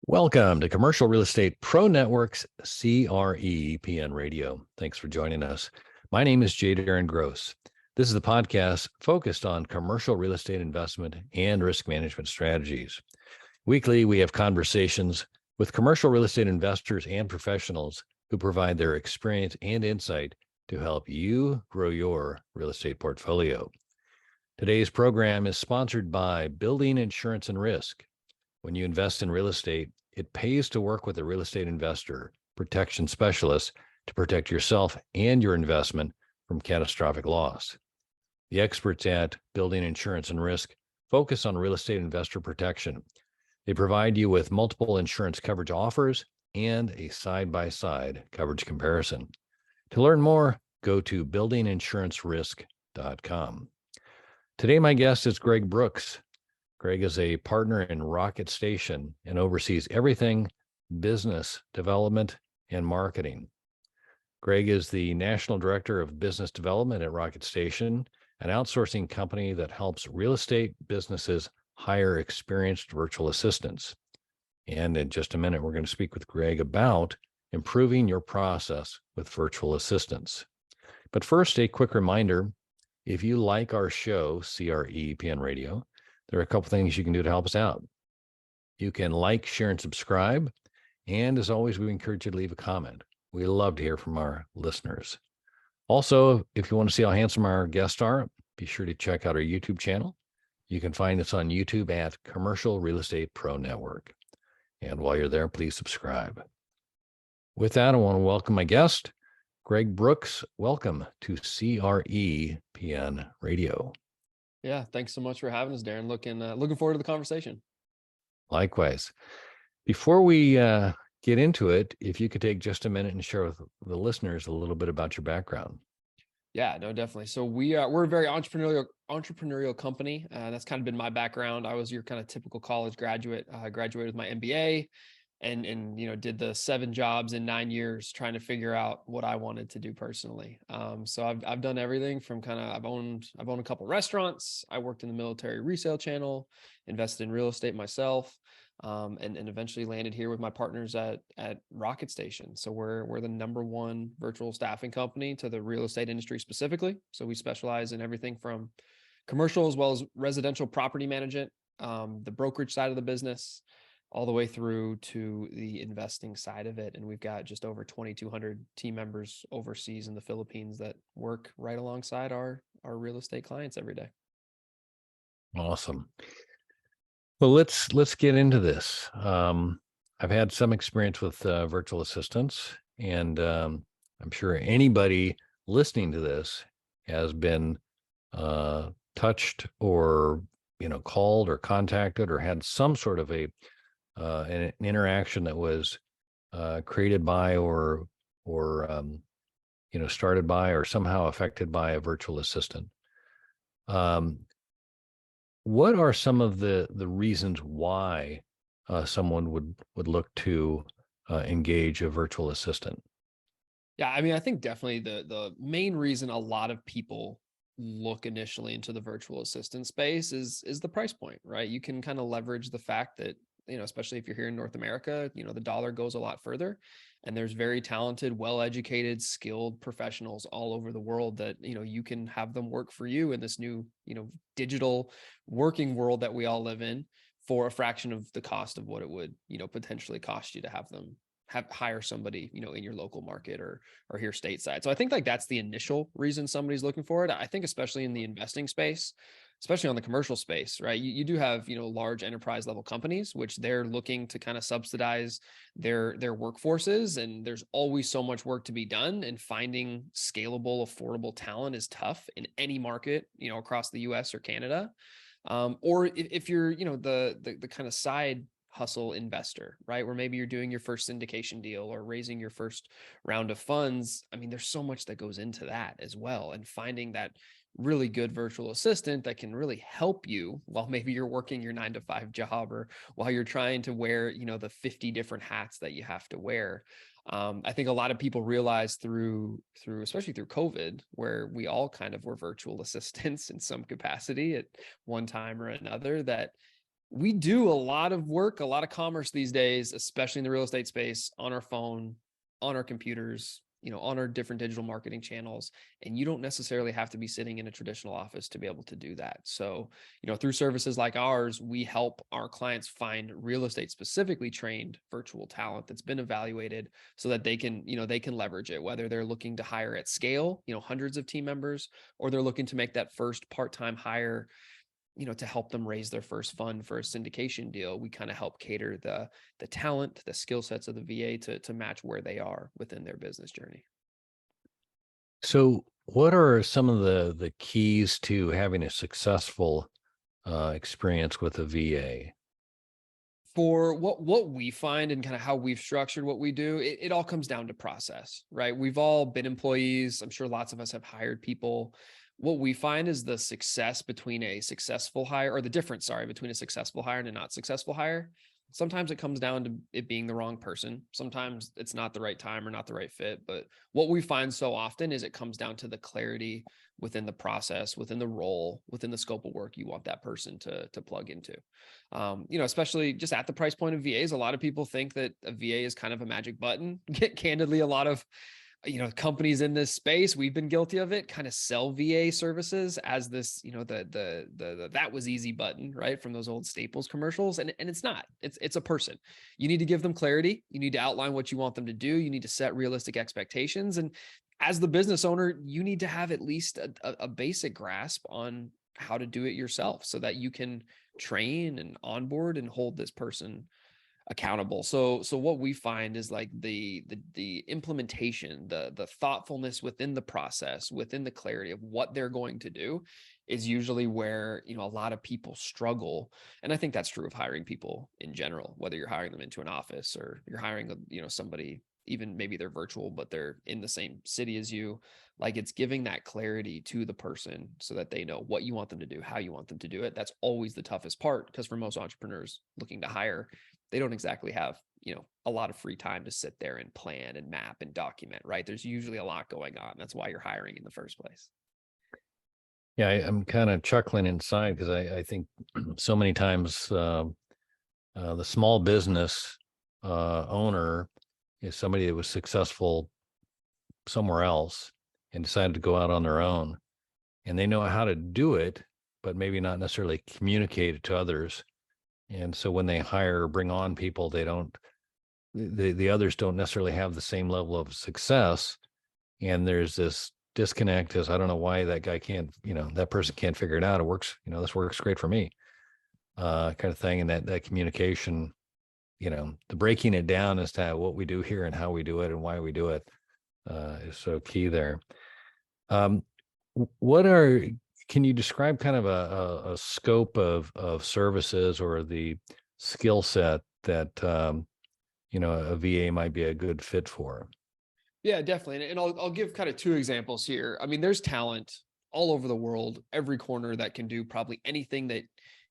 Welcome to Commercial Real Estate Pro Network's CRE Radio. Thanks for joining us. My name is J. Darren Gross. This is the podcast focused on commercial real estate investment and risk management strategies. Weekly, we have conversations with commercial real estate investors and professionals who provide their experience and insight to help you grow your real estate portfolio. Today's program is sponsored by Building Insurance and Risk. When you invest in real estate, it pays to work with a real estate investor, protection specialist to protect yourself and your investment from catastrophic loss. The experts at Building Insurance and Risk focus on real estate investor protection. They provide you with multiple insurance coverage offers and a side-by-side coverage comparison. To learn more, go to buildinginsurancerisk.com. Today, my guest is Greg Brooks. Greg is a partner in Rocket Station and oversees everything business development and marketing. Greg is the National Director of Business Development at Rocket Station, an outsourcing company that helps real estate businesses hire experienced virtual assistants. And in just a minute, we're going to speak with Greg about improving your process with virtual assistants. But first, a quick reminder, if you like our show, CRE Radio, there are a couple things you can do to help us out. You can like, share, and subscribe. And as always, we encourage you to leave a comment. We love to hear from our listeners. Also, if you want to see how handsome our guests are, be sure to check out our YouTube channel. You can find us on YouTube at Commercial Real Estate Pro Network. And while you're there, please subscribe. With that, I want to welcome my guest, Greg Brooks. Welcome to CRE Radio. Yeah, thanks so much for having us, Darren. Looking forward to the conversation. Likewise. Before we get into it, if you could take just a minute and share with the listeners a little bit about your background. Yeah, no, definitely. So we're a very entrepreneurial company. That's kind of been my background. I was your kind of typical college graduate. I graduated with my MBA and did the 7 jobs in 9 years trying to figure out what I wanted to do personally. So I've done everything from I've owned a couple restaurants. I worked in the military resale channel, invested in real estate myself, and eventually landed here with my partners at Rocket Station. So we're the #1 virtual staffing company to the real estate industry specifically. So we specialize in everything from commercial as well as residential property management, the brokerage side of the business, all the way through to the investing side of it. And we've got just over 2,200 team members overseas in the Philippines that work right alongside our real estate clients every day. Awesome. Well, let's get into this. I've had some experience with virtual assistants, and I'm sure anybody listening to this has been touched or called or contacted or had some sort of an interaction that was created by or started by or somehow affected by a virtual assistant. What are some of the reasons why someone would look to engage a virtual assistant? Yeah, I mean, I think definitely the main reason a lot of people look initially into the virtual assistant space is the price point, right? You can kind of leverage the fact that, especially if you're here in North America, the dollar goes a lot further, and there's very talented, well-educated, skilled professionals all over the world that, you can have them work for you in this new, digital working world that we all live in for a fraction of the cost of what it would, potentially cost you to have them hire somebody, in your local market or here stateside. So I think that's the initial reason somebody's looking for it. I think especially in the investing space, especially on the commercial space, right? You do have, large enterprise level companies, which they're looking to kind of subsidize their workforces. And there's always so much work to be done, and finding scalable, affordable talent is tough in any market, across the US or Canada. Or if you're, the kind of side hustle investor, right? Where maybe you're doing your first syndication deal or raising your first round of funds. I mean, there's so much that goes into that as well. And finding that really good virtual assistant that can really help you while maybe you're working your 9-to-5 job, or while you're trying to wear, the 50 different hats that you have to wear. I think a lot of people realize through, especially through COVID, where we all kind of were virtual assistants in some capacity at one time or another, that We do a lot of work, a lot of commerce these days, especially in the real estate space, on our phone, on our computers, on our different digital marketing channels. And you don't necessarily have to be sitting in a traditional office to be able to do that. So, through services like ours, we help our clients find real estate specifically trained virtual talent that's been evaluated so that they can leverage it, whether they're looking to hire at scale, hundreds of team members, or they're looking to make that first part-time hire, to help them raise their first fund for a syndication deal. We kind of help cater the talent, the skill sets of the VA to match where they are within their business journey. So, what are some of the keys to having a successful experience with a VA? For what we find and kind of how we've structured what we do, it all comes down to process, right? We've all been employees. I'm sure lots of us have hired people. What we find is the success between a successful hire, or the difference, sorry, between a successful hire and a not successful hire. Sometimes it comes down to it being the wrong person. Sometimes it's not the right time or not the right fit. But what we find so often is it comes down to the clarity within the process, within the role, within the scope of work you want that person to plug into. Especially just at the price point of VAs, a lot of people think that a VA is kind of a magic button. Candidly, a lot of companies in this space, we've been guilty of it, kind of sell VA services as this, the that was easy button, right? From those old Staples commercials. And it's not. It's a person. You need to give them clarity. You need to outline what you want them to do. You need to set realistic expectations. And as the business owner, you need to have at least a basic grasp on how to do it yourself so that you can train and onboard and hold this person accountable. So what we find is like the implementation, the thoughtfulness within the process, within the clarity of what they're going to do is usually where, a lot of people struggle. And I think that's true of hiring people in general, whether you're hiring them into an office or you're hiring, somebody, even maybe they're virtual, but they're in the same city as you. Like, it's giving that clarity to the person so that they know what you want them to do, how you want them to do it. That's always the toughest part, because for most entrepreneurs looking to hire, they don't exactly have, a lot of free time to sit there and plan and map and document, right? There's usually a lot going on. That's why you're hiring in the first place. Yeah, I'm kind of chuckling inside because I think so many times the small business owner is somebody that was successful somewhere else and decided to go out on their own, and they know how to do it, but maybe not necessarily communicate it to others. And so when they hire or bring on people, the others don't necessarily have the same level of success. And there's this disconnect as I don't know why that guy can't, that person can't figure it out. It works, this works great for me, kind of thing. And that communication, the breaking it down as to what we do here and how we do it and why we do it is so key there. What can you describe kind of a scope of services or the skill set that, a VA might be a good fit for? Yeah, definitely. And I'll give kind of two examples here. I mean, there's talent all over the world, every corner, that can do probably anything that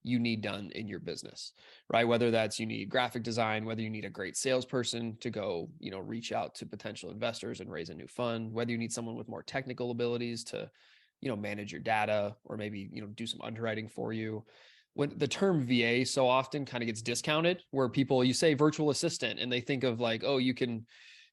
you need done in your business, right? Whether that's you need graphic design, whether you need a great salesperson to go, reach out to potential investors and raise a new fund, whether you need someone with more technical abilities to, manage your data, or maybe, do some underwriting for you. When the term VA so often kind of gets discounted, where you say virtual assistant and they think of like, oh, you can,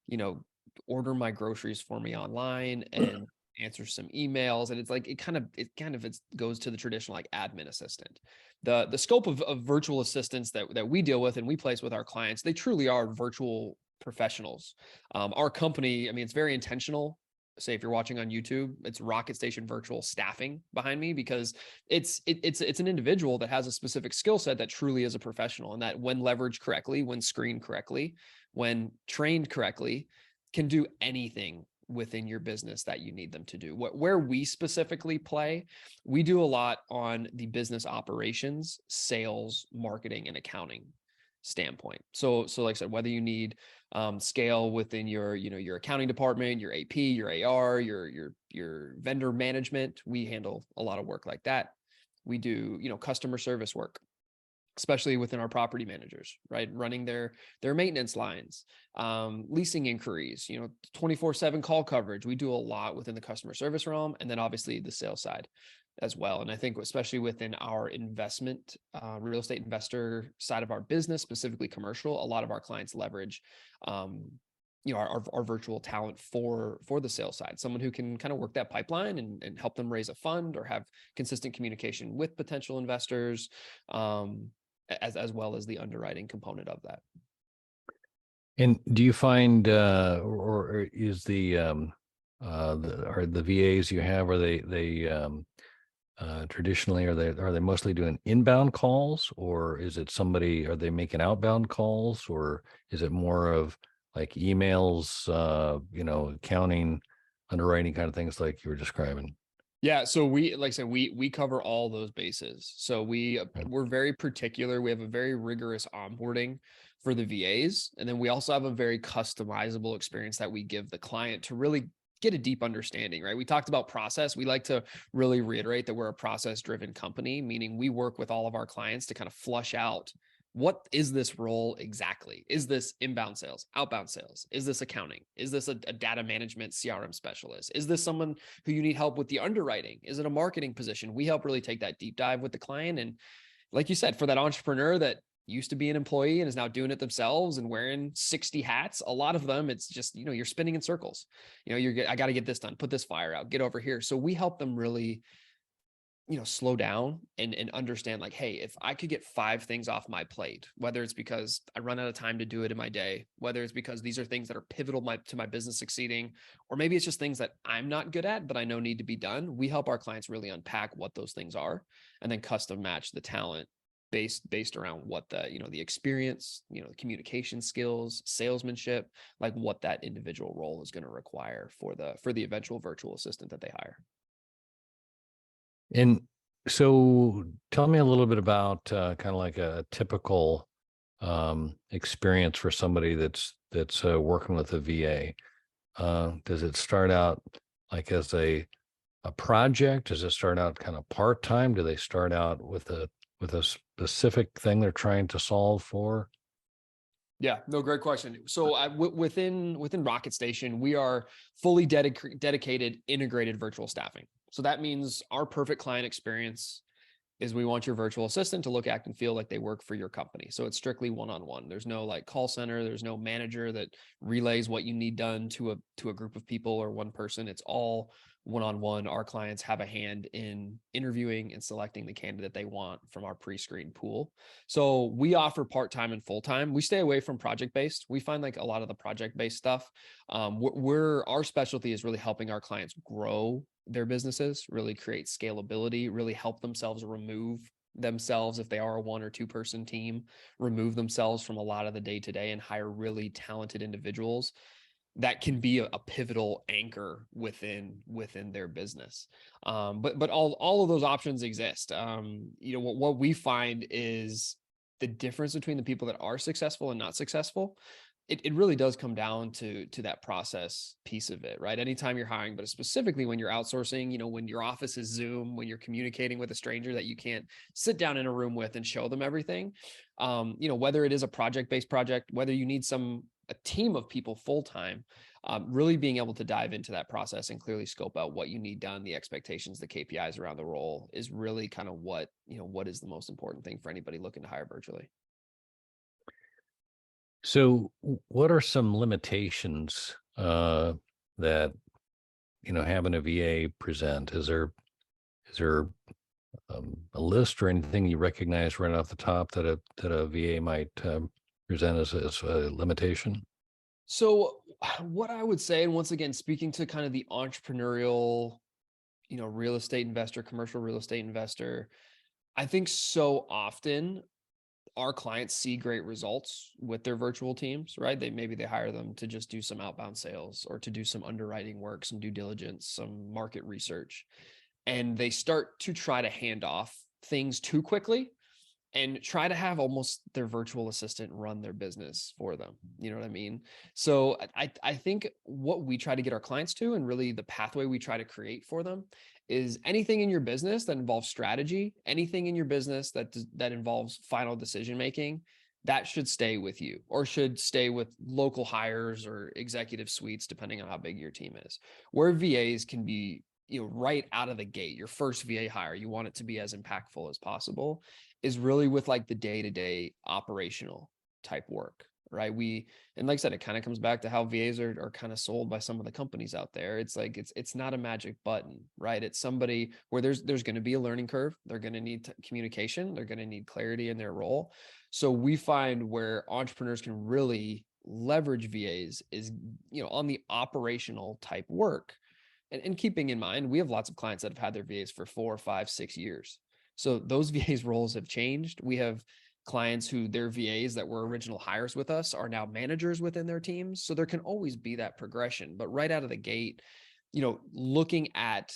you know, order my groceries for me online and answer some emails. And it's like, it goes to the traditional like admin assistant. The scope of virtual assistants that we deal with and we place with our clients, they truly are virtual professionals. Our company, I mean, it's very intentional. Say if you're watching on YouTube, it's Rocket Station Virtual Staffing behind me, because it's an individual that has a specific skill set that truly is a professional, and that when leveraged correctly, when screened correctly, when trained correctly, can do anything within your business that you need them to do. Where we specifically play, we do a lot on the business operations, sales, marketing, and accounting standpoint. So like I said, whether you need scale within your accounting department, your AP, your AR, your vendor management, we handle a lot of work like that. We do, customer service work, especially within our property managers, right? Running their maintenance lines, leasing inquiries, 24/7 call coverage. We do a lot within the customer service realm, and then obviously the sales side. as well. And I think especially within our investment, real estate investor side of our business, specifically commercial, a lot of our clients leverage, our virtual talent for the sales side, someone who can kind of work that pipeline and help them raise a fund or have consistent communication with potential investors, as well as the underwriting component of that. And do you find, or is are the VAs you have, are they traditionally, are they mostly doing inbound calls, or is it somebody, are they making outbound calls, or is it more of like emails, accounting, underwriting kind of things like you were describing? Yeah, so like I said, we cover all those bases. So we're very particular. We have a very rigorous onboarding for the VAs, and then we also have a very customizable experience that we give the client to really get a deep understanding, right? We talked about process. We like to really reiterate that we're a process-driven company, meaning we work with all of our clients to kind of flush out, what is this role exactly? Is this inbound sales, outbound sales? Is this accounting? Is this a data management CRM specialist? Is this someone who you need help with the underwriting? Is it a marketing position? We help really take that deep dive with the client. And like you said, for that entrepreneur that used to be an employee and is now doing it themselves and wearing 60 hats, a lot of them, it's just, you're spinning in circles. I got to get this done, put this fire out, get over here. So we help them really slow down and understand, like, hey, if I could get 5 things off my plate, whether it's because I run out of time to do it in my day, whether it's because these are things that are pivotal to my business succeeding, or maybe it's just things that I'm not good at, but I know need to be done. We help our clients really unpack what those things are and then custom match the talent based around what the experience, communication skills, salesmanship, like what that individual role is going to require for the eventual virtual assistant that they hire. And so tell me a little bit about kind of like a typical experience for somebody that's working with a VA. Does it start out like as a project? Does it start out kind of part-time? Do they start out with a specific thing they're trying to solve for? Yeah, no, great question. So within Rocket Station, we are fully dedicated, integrated virtual staffing. So that means our perfect client experience is we want your virtual assistant to look, act, and feel like they work for your company. So it's strictly one-on-one. There's no like call center. There's no manager that relays what you need done to a group of people or one person. It's all one-on-one. Our clients have a hand in interviewing and selecting the candidate they want from our pre-screened pool. So we offer part-time and full-time. We stay away from project-based. We find like a lot of the project-based stuff, our specialty is really helping our clients grow their businesses, really create scalability, really help remove themselves, if they are a 1 or 2 person team, remove themselves from a lot of the day to day and hire really talented individuals that can be a pivotal anchor within their business. But all of those options exist. What we find is the difference between the people that are successful and not successful. It really does come down to that process piece of it, right? Anytime you're hiring, but specifically when you're outsourcing, when your office is Zoom, when you're communicating with a stranger that you can't sit down in a room with and show them everything, whether it is a project-based project, whether you need a team of people full-time, really being able to dive into that process and clearly scope out what you need done, the expectations, the KPIs around the role is really kind of what is the most important thing for anybody looking to hire virtually. So what are some limitations that having a VA present? Is there a list or anything you recognize right off the top that a VA might present as a limitation? So what I would say, and once again, speaking to kind of the entrepreneurial, real estate investor, commercial real estate investor, I think so often our clients see great results with their virtual teams, right? Maybe they hire them to just do some outbound sales or to do some underwriting work, some due diligence, some market research. And they start to try to hand off things too quickly and try to have almost their virtual assistant run their business for them. You know what I mean? So I think what we try to get our clients to, and really the pathway we try to create for them, is anything in your business that involves strategy, anything in your business that involves final decision making, that should stay with you or should stay with local hires or executive suites, depending on how big your team is. Where VAs can be right out of the gate, your first VA hire, you want it to be as impactful as possible, is really with like the day-to-day operational type work, right? And like I said, it kind of comes back to how VAs are kind of sold by some of the companies out there. It's like, it's not a magic button, right? It's somebody where there's going to be a learning curve. They're going to need communication. They're going to need clarity in their role. So we find where entrepreneurs can really leverage VAs is, on the operational type work. And keeping in mind, we have lots of clients that have had their VAs for 4, 5, 6 years. So those VAs roles have changed. We have clients who their VAs that were original hires with us are now managers within their teams. So there can always be that progression. But right out of the gate, looking at,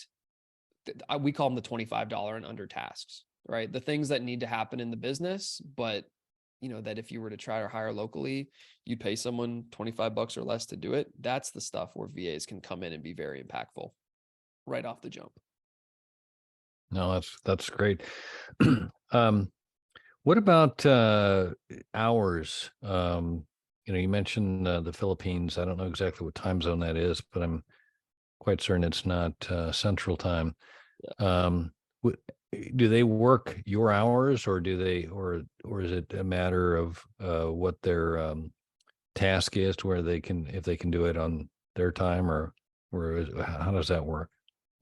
we call them the $25 and under tasks, right? The things that need to happen in the business, but that if you were to try to hire locally, you'd pay someone $25 or less to do it. That's the stuff where VAs can come in and be very impactful right off the jump. No, that's great. What about hours? You mentioned the Philippines. I don't know exactly what time zone that is, but I'm quite certain it's not Central Time. Um, do they work your hours, or do they, or is it a matter of what their task is, to where they can, if they can do it on their time, or how does that work?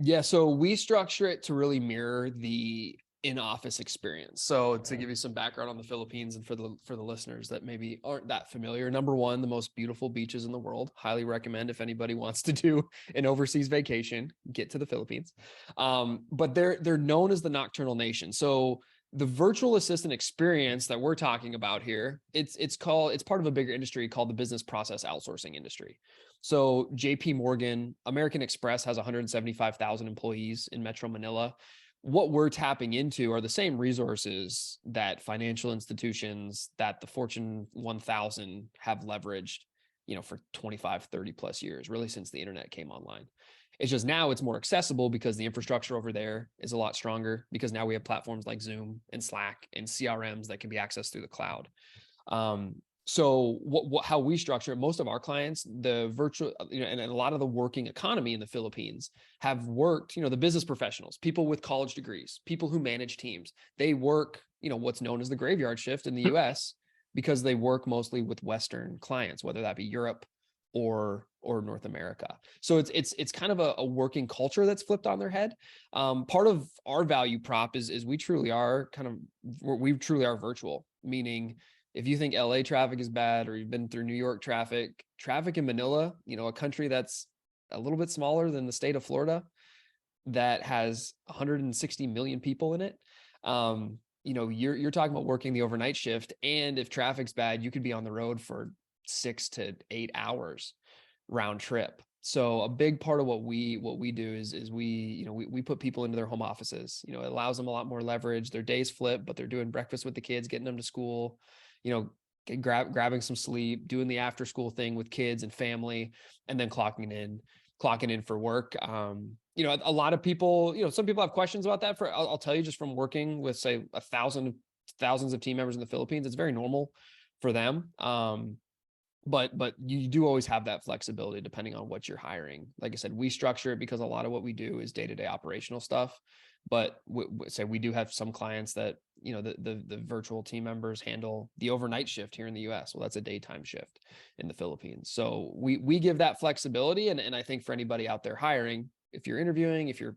Yeah, so we structure it to really mirror the in-office experience. So to give you some background on the Philippines, and for the listeners that maybe aren't that familiar, number one, the most beautiful beaches in the world. Highly recommend if anybody wants to do an overseas vacation, get to the Philippines. But they're known as the nocturnal nation. So the virtual assistant experience that we're talking about here, it's part of a bigger industry called the business process outsourcing industry. So JP Morgan, American Express has 175,000 employees in Metro Manila. What we're tapping into are the same resources that financial institutions, that the Fortune 1000 have leveraged, for 25, 30 plus years, really since the internet came online. It's just now it's more accessible because the infrastructure over there is a lot stronger, because now we have platforms like Zoom and Slack and CRMs that can be accessed through the cloud. So how we structure it, most of our clients, the virtual, and a lot of the working economy in the Philippines have worked, the business professionals, people with college degrees, people who manage teams. They work, what's known as the graveyard shift in the US, because they work mostly with Western clients, whether that be Europe or North America. So it's kind of a working culture that's flipped on their head. Part of our value prop is we truly are virtual, meaning if you think LA traffic is bad, or you've been through New York traffic in Manila, a country that's a little bit smaller than the state of Florida, that has 160 million people in it. You're talking about working the overnight shift. And if traffic's bad, you could be on the road for 6 to 8 hours round trip. So a big part of what we do is we put people into their home offices. It allows them a lot more leverage. Their days flip, but they're doing breakfast with the kids, getting them to school, grabbing some sleep, doing the after school thing with kids and family, and then clocking in for work. A lot of people, some people have questions about that. I'll tell you, just from working with, say, thousands of team members in the Philippines, it's very normal for them. But you do always have that flexibility depending on what you're hiring. Like I said, we structure it because a lot of what we do is day-to-day operational stuff. But we do have some clients that, the virtual team members handle the overnight shift here in the US. Well, that's a daytime shift in the Philippines. So we give that flexibility. And I think for anybody out there hiring, if you're interviewing, if you're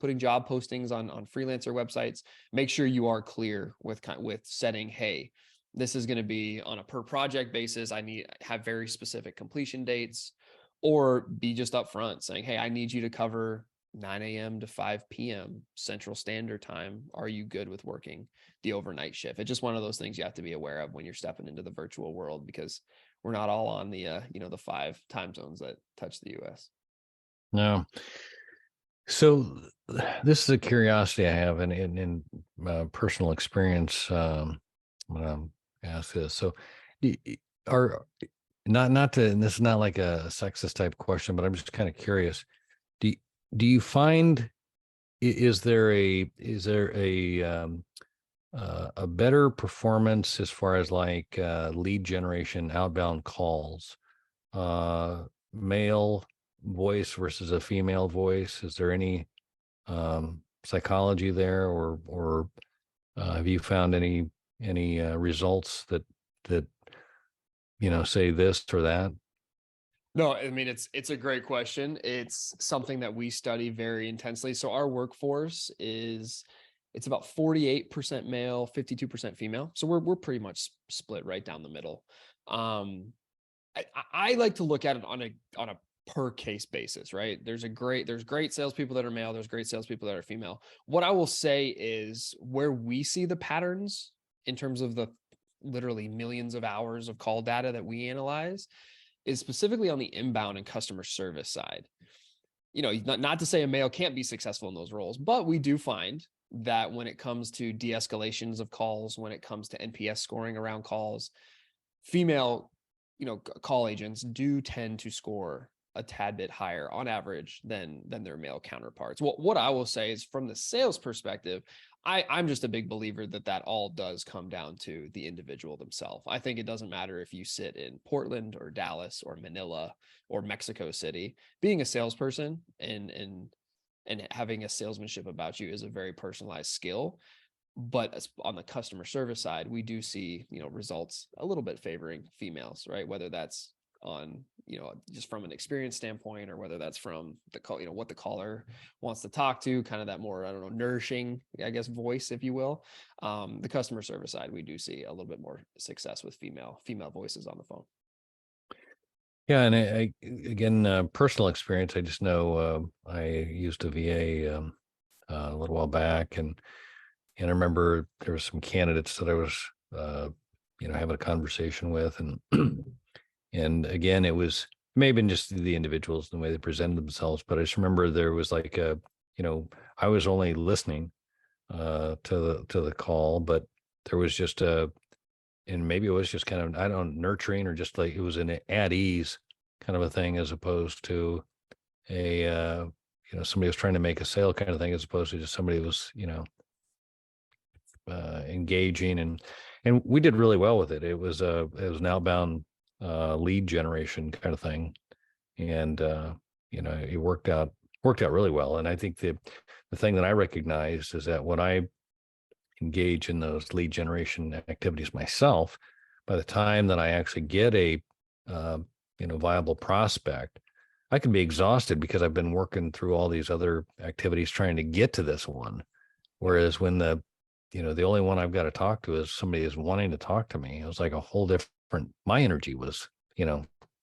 putting job postings on freelancer websites, make sure you are clear with setting, hey, this is going to be on a per project basis. Have very specific completion dates, or be just upfront saying, hey, I need you to cover 9 a.m. to 5 p.m. Central Standard Time. Are you good with working the overnight shift? It's just one of those things you have to be aware of when you're stepping into the virtual world, because we're not all on the 5 time zones that touch the US. No. So this is a curiosity I have in personal experience. When I'm asked this, so are not to, and this is not like a sexist type question, but I'm just kind of curious. Do do you find, is there a better performance as far as like lead generation, outbound calls, male voice versus a female voice? Is there any psychology there, or have you found any results that say this or that? No, I mean it's a great question. It's something that we study very intensely. So our workforce is it's about 48% male, 52% female. So we're pretty much split right down the middle. Um, I like to look at it on a per case basis, right? There's great salespeople that are male, there's great salespeople that are female. What I will say is where we see the patterns in terms of the literally millions of hours of call data that we analyze is specifically on the inbound and customer service side. Not to say a male can't be successful in those roles, but we do find that when it comes to de-escalations of calls, when it comes to NPS scoring around calls, female, call agents do tend to score a tad bit higher on average than their male counterparts. What I will say is from the sales perspective, I'm just a big believer that all does come down to the individual themselves. I think it doesn't matter if you sit in Portland or Dallas or Manila or Mexico City. Being a salesperson and having a salesmanship about you is a very personalized skill. But on the customer service side, we do see, results a little bit favoring females, right? Whether that's on, just from an experience standpoint, or whether that's from the call, what the caller wants to talk to, kind of that more, I don't know, nourishing, I guess, voice, if you will. The customer service side, we do see a little bit more success with female voices on the phone. Yeah, and again, personal experience. I just know I used a VA a little while back, and I remember there were some candidates that I was having a conversation with, and and again, it may have been just the individuals and the way they presented themselves, but I just remember there was like I was only listening to the call, but there was just and maybe it was just kind of, I don't know, nurturing, or just like it was an at ease kind of a thing, as opposed to a somebody was trying to make a sale kind of thing, as opposed to just somebody was engaging, and we did really well with it. It was an outbound lead generation kind of thing, and it worked out really well. And I think the thing that I recognized is that when I engage in those lead generation activities myself, by the time that I actually get a viable prospect, I can be exhausted because I've been working through all these other activities trying to get to this one. Whereas when the only one I've got to talk to is somebody is wanting to talk to me, it was like a whole different, my energy was,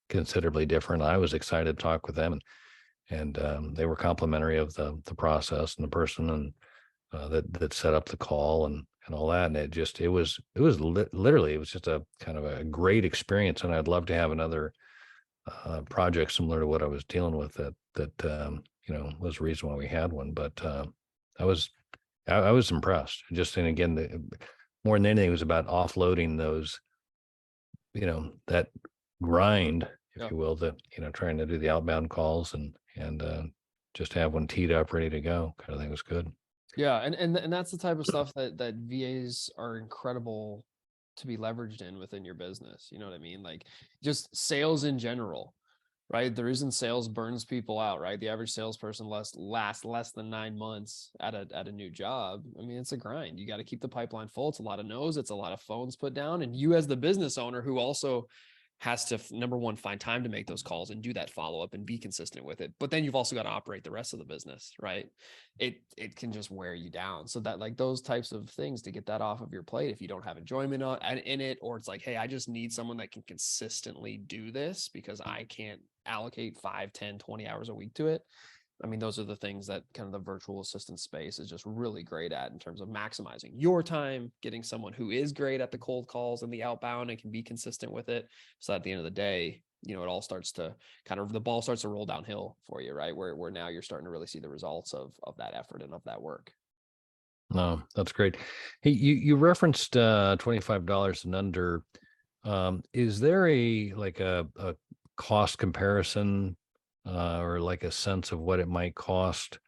considerably different. I was excited to talk with them, and they were complimentary of the process and the person, and that set up the call and all that. And literally, it was just a kind of a great experience. And I'd love to have another project similar to what I was dealing with that was the reason why we had one. But I was impressed. And again, more than anything, it was about offloading those, that grind, if you will, that, trying to do the outbound calls and just have one teed up, ready to go kind of thing was good. Yeah, and that's the type of stuff that VAs are incredible to be leveraged in within your business. You know what I mean? Like just sales in general, right? The reason sales burns people out, right? The average salesperson lasts less than 9 months at a new job. I mean, it's a grind. You got to keep the pipeline full. It's a lot of no's, it's a lot of phones put down, and you as the business owner who also has to, number one, find time to make those calls and do that follow-up and be consistent with it. But then you've also got to operate the rest of the business, right? It can just wear you down. So that, like, those types of things, to get that off of your plate, if you don't have enjoyment in it, or it's like, hey, I just need someone that can consistently do this because I can't allocate 5, 10, 20 hours a week to it. I mean, those are the things that kind of the virtual assistant space is just really great at, in terms of maximizing your time, getting someone who is great at the cold calls and the outbound and can be consistent with it. So at the end of the day, it all starts to the ball starts to roll downhill for you, right? Where now you're starting to really see the results of that effort and of that work. No, that's great. Hey, you referenced $25 and under. Is there a cost comparison, or like a sense of what it might cost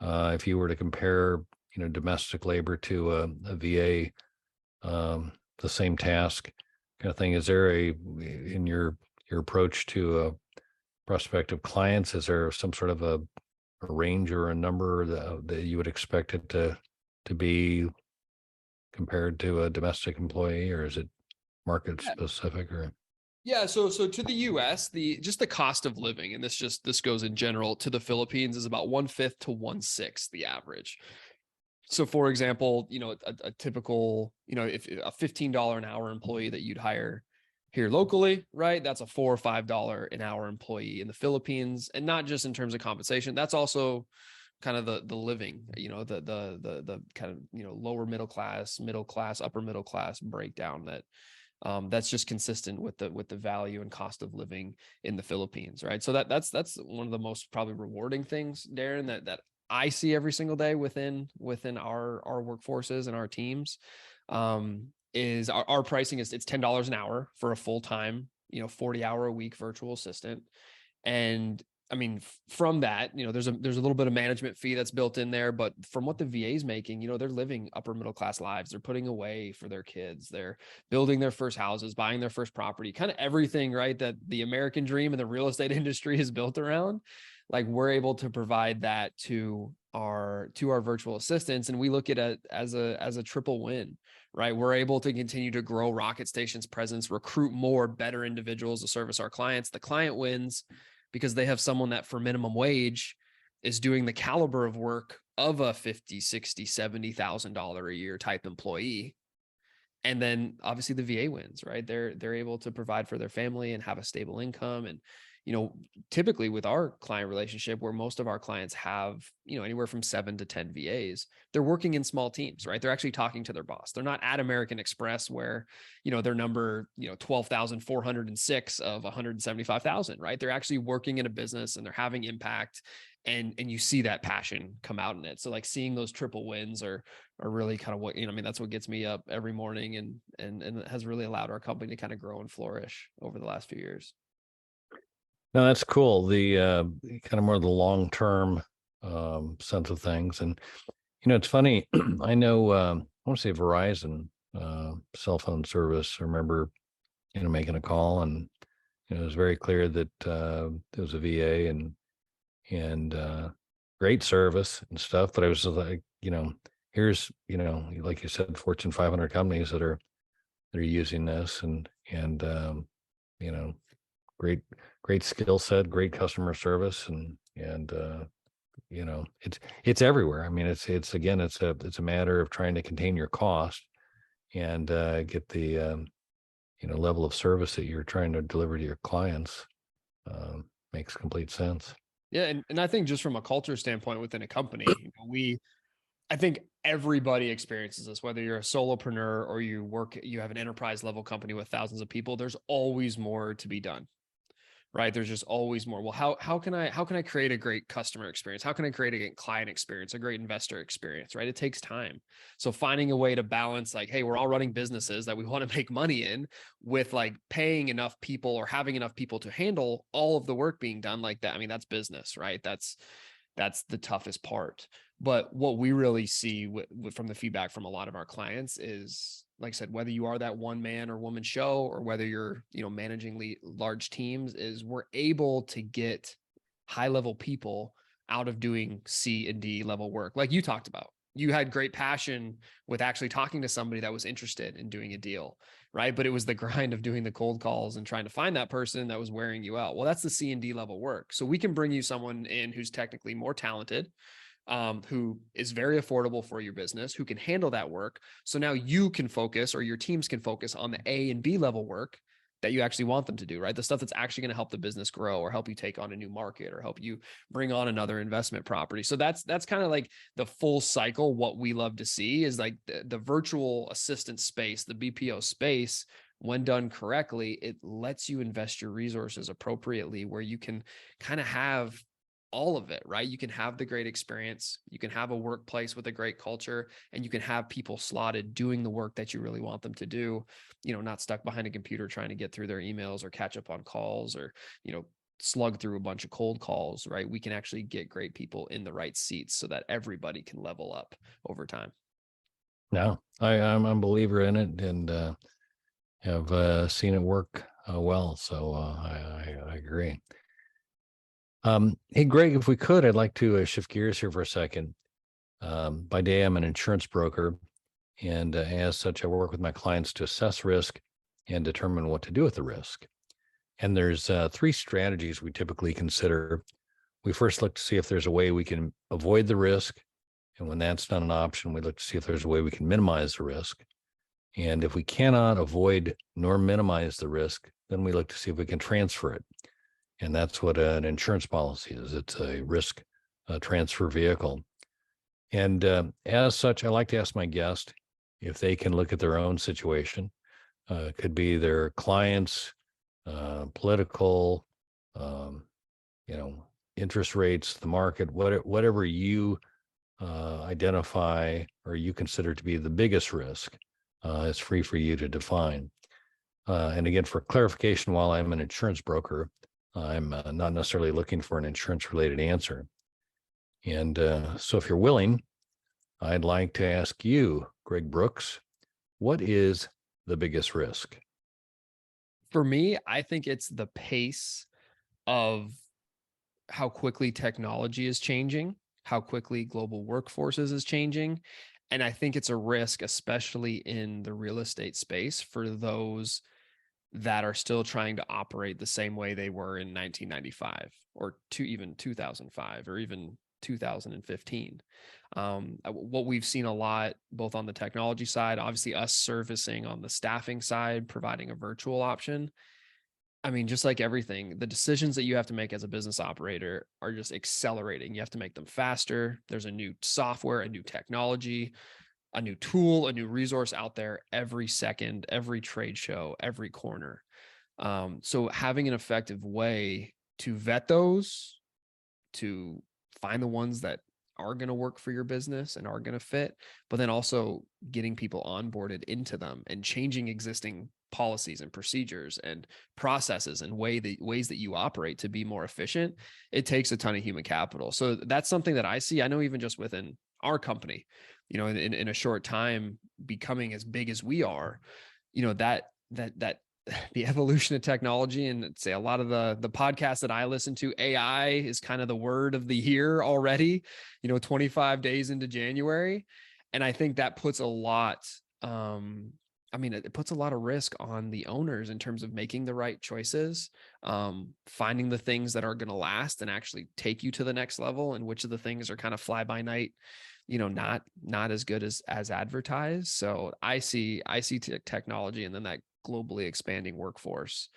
if you were to compare, domestic labor to a VA, the same task kind of thing? Is there in your approach to prospective clients? Is there some sort of a range or a number that you would expect it to be compared to a domestic employee, or is it market specific? Or Yeah, so to the US, the just the cost of living, and this goes in general to the Philippines, is about 1/5 to 1/6 the average. So for example, a typical, if a $15 an hour employee that you'd hire here locally, right? That's a $4 or $5 an hour employee in the Philippines. And not just in terms of compensation, that's also kind of the living, the kind of, lower middle class, upper middle class breakdown that's just consistent with the value and cost of living in the Philippines, right? So that's one of the most probably rewarding things, Darren, that I see every single day within our workforces and our teams. Is our pricing is it's $10 an hour for a full-time, 40-hour a week virtual assistant. And I mean, from that, there's a little bit of management fee that's built in there, but from what the VA is making, they're living upper middle class lives. They're putting away for their kids. They're building their first houses, buying their first property, kind of everything, right? That the American dream and the real estate industry is built around. Like, we're able to provide that to our virtual assistants, and we look at it as a triple win, right? We're able to continue to grow Rocket Station's presence, recruit more better individuals to service our clients. The client wins because they have someone that for minimum wage is doing the caliber of work of a $50, $60, $70,000 a year type employee. And then obviously the VA wins, right? They're able to provide for their family and have a stable income. And typically with our client relationship, where most of our clients have anywhere from 7 to 10 VAs, they're working in small teams, right? They're actually talking to their boss. They're not at American Express where their number 12,406 of 175,000, right? They're actually working in a business and they're having impact, and you see that passion come out in it. So like seeing those triple wins are really kind of what I mean, that's what gets me up every morning, and has really allowed our company to kind of grow and flourish over the last few years. no, that's cool. The kind of more the long term sense of things, and it's funny. I know I want to say Verizon cell phone service. I remember making a call, and it was very clear that it was a VA, and great service and stuff. But I was like, here's like you said, Fortune 500 companies that are using this, and you know great skill set, great customer service, and it's everywhere. I mean, it's again, it's a matter of trying to contain your cost and get the level of service that you're trying to deliver to your clients. Makes complete sense. Yeah, and I think just from a culture standpoint within a company, I think everybody experiences this, whether you're a solopreneur or you have an enterprise level company with thousands of people. There's always more to be done, right? There's just always more. Well, how can I create a great customer experience? How can I create a great client experience, a great investor experience, right? It takes time. So finding a way to balance, like, hey, we're all running businesses that we want to make money in, with like paying enough people or having enough people to handle all of the work being done like that. I mean, that's business, right? That's the toughest part. But what we really see from the feedback from a lot of our clients is, like I said, whether you are that one man or woman show, or whether you're, managing large teams, is we're able to get high level people out of doing C and D level work. Like you talked about, you had great passion with actually talking to somebody that was interested in doing a deal, right? But it was the grind of doing the cold calls and trying to find that person that was wearing you out. Well, that's the C and D level work. So we can bring you someone in who's technically more talented, who is very affordable for your business, who can handle that work. So now you can focus, or your teams can focus on the A and B level work that you actually want them to do, right? The stuff that's actually going to help the business grow, or help you take on a new market, or help you bring on another investment property. So that's kind of like the full cycle. What we love to see is like the virtual assistant space, the BPO space, when done correctly, it lets you invest your resources appropriately, where you can kind of have all of it, right? You can have the great experience, you can have a workplace with a great culture, and you can have people slotted doing the work that you really want them to do, not stuck behind a computer trying to get through their emails or catch up on calls, or, slug through a bunch of cold calls, right? We can actually get great people in the right seats so that everybody can level up over time. No, I'm a believer in it, and have seen it work well. So I agree. Hey, Greg, if we could, I'd like to shift gears here for a second. By day, I'm an insurance broker, and as such, I work with my clients to assess risk and determine what to do with the risk. And there's three strategies we typically consider. We first look to see if there's a way we can avoid the risk. And when that's not an option, we look to see if there's a way we can minimize the risk. And if we cannot avoid nor minimize the risk, then we look to see if we can transfer it. And that's what an insurance policy is. It's a risk transfer vehicle. And as such, I like to ask my guest if they can look at their own situation. It could be their clients, political, um, interest rates, the market, whatever you identify or you consider to be the biggest risk. It's free for you to define. And again, for clarification, while I'm an insurance broker, I'm not necessarily looking for an insurance-related answer. And so if you're willing, I'd like to ask you, Greg Brooks, what is the biggest risk? For me, I think it's the pace of how quickly technology is changing, how quickly global workforces is changing. And I think it's a risk, especially in the real estate space, for those that are still trying to operate the same way they were in 1995 or even 2005 or even 2015. What we've seen a lot, both on the technology side, obviously us servicing on the staffing side, providing a virtual option. I mean, just like everything, the decisions that you have to make as a business operator are just accelerating. You have to make them faster. There's a new software, a new technology, a new tool, a new resource out there every second, every trade show, every corner. So having an effective way to vet those, to find the ones that are going to work for your business and are going to fit, but then also getting people onboarded into them and changing existing policies and procedures and processes and ways that you operate to be more efficient. It takes a ton of human capital. So that's something that I see. I know even just within our company, in a short time becoming as big as we are, that the evolution of technology, and say a lot of the podcasts that I listen to, AI is kind of the word of the year already, 25 days into January. And I think that puts a lot, it puts a lot of risk on the owners in terms of making the right choices, finding the things that are going to last and actually take you to the next level, and which of the things are kind of fly by night, not as good as advertised. So I see technology and then that globally expanding workforce,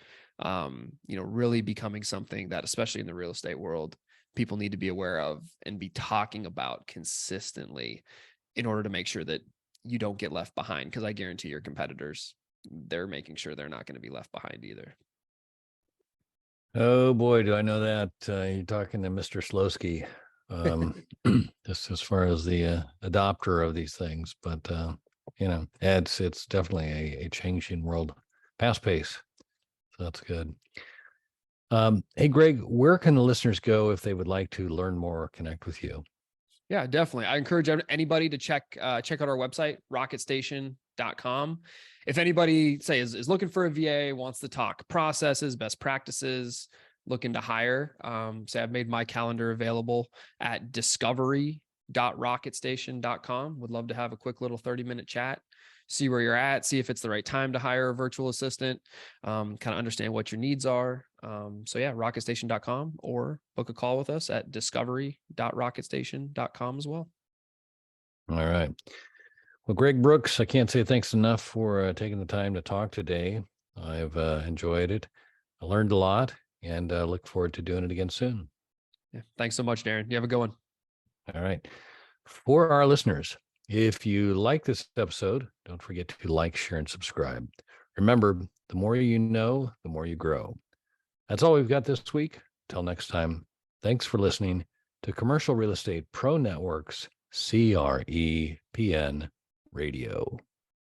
really becoming something that, especially in the real estate world, people need to be aware of and be talking about consistently in order to make sure that you don't get left behind. Because I guarantee your competitors, they're making sure they're not going to be left behind either. Oh boy, do I know that. You're talking to Mr. Slowski, just as far as the adopter of these things. But it's definitely a changing world, fast pace. So that's good. Hey, Greg, where can the listeners go if they would like to learn more or connect with you? Yeah, definitely. I encourage anybody to check out our website, rocketstation.com. If anybody is looking for a VA, wants to talk processes, best practices, looking to hire, say I've made my calendar available at discovery.rocketstation.com. Would love to have a quick little 30-minute chat, see where you're at, see if it's the right time to hire a virtual assistant, kind of understand what your needs are. Rocketstation.com, or book a call with us at discovery.rocketstation.com as well. All right. Well, Greg Brooks, I can't say thanks enough for taking the time to talk today. I've enjoyed it. I learned a lot, and look forward to doing it again soon. Yeah. Thanks so much, Darren. You have a good one. All right. For our listeners, if you like this episode, don't forget to like, share, and subscribe. Remember, the more you know, the more you grow. That's all we've got this week. Till next time, thanks for listening to Commercial Real Estate Pro Network's CREPN Radio.